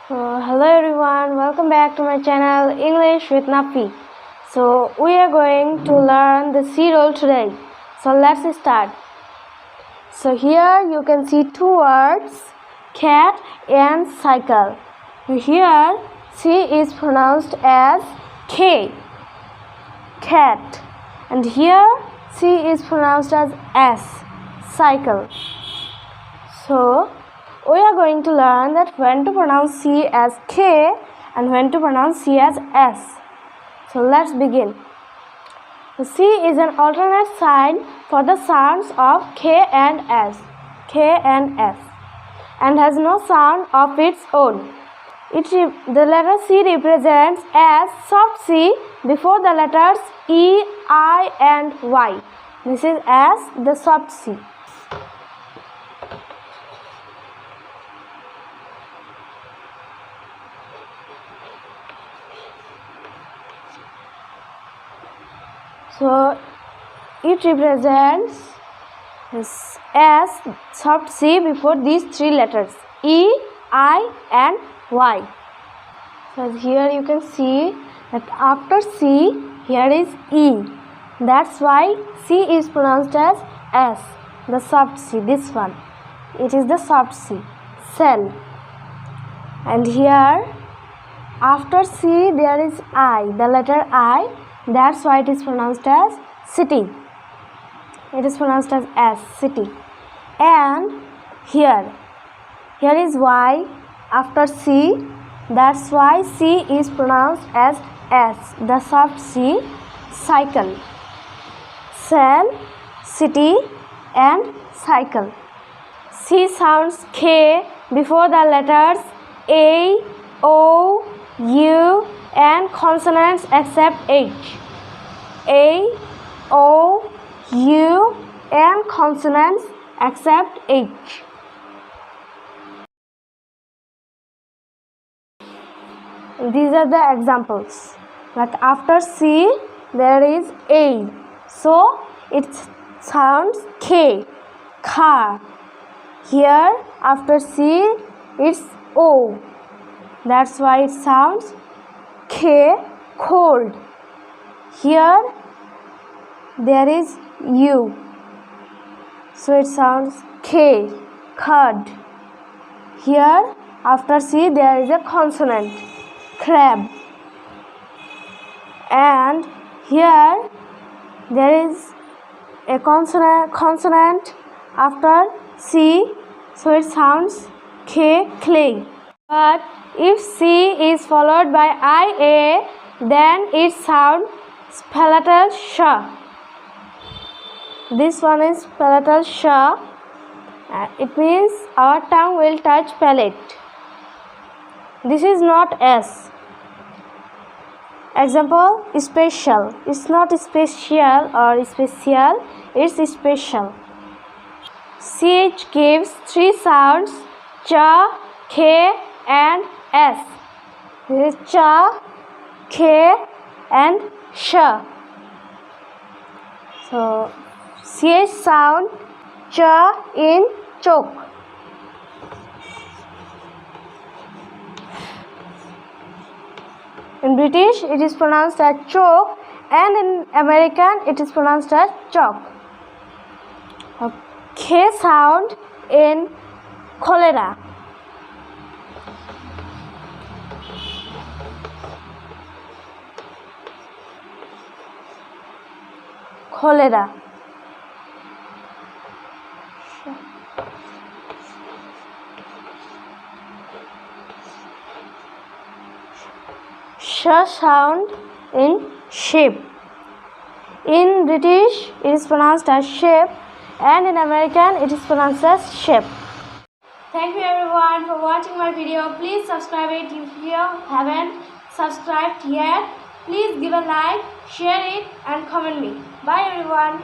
Hello everyone, welcome back to my channel English with Nafi. So we are going to learn the C roll today. So let's start. So here you can see two words, cat and cycle. Here C is pronounced as K, cat, and here C is pronounced as S, cycle. So we are going to learn that when to pronounce C as K and when to pronounce C as S. So let's begin. The C is an alternate sign for the sounds of K and S, and has no sound of its own. The letter C represents as soft C before the letters E, I and Y. This is as the soft C. So it represents as soft C before these three letters E, I and Y. So here you can see that after C here is E. That's why C is pronounced as S, the soft C, this one. It is the soft C, cell. And here after C there is I, the letter I. That's why it is pronounced as city. It is pronounced as S, city. And here is Y after C. That's why C is pronounced as S, the soft C, cycle. Cell, city and cycle. C sounds K before the letters A, O, U and consonants except H. A, O, U and consonants except H. These are the examples. Like after C there is A, so it sounds K, car. Here after C it's O. That's why it sounds K, cold. Here there is U, so it sounds K, curd. Here after C there is a consonant, crab. And here there is a consonant after C, so it sounds K, clay. But if C is followed by IA, then it sounds palatal sh. This one is palatal sh. It means our tongue will touch palate. This is not S. Example, special. It's not special or special, it's special. CH gives three sounds, cha, K and S. This is cha, K and sh. So CH sound cha in choke. In British it is pronounced as choke and in American it is pronounced as chalk. K sound in cholera. Cholera. Sh sound in sheep. In British it is pronounced as sheep and in American it is pronounced as sheep. Thank you everyone for watching my video. Please subscribe it if you haven't subscribed yet. Please give a like, share it and comment me. Bye everyone.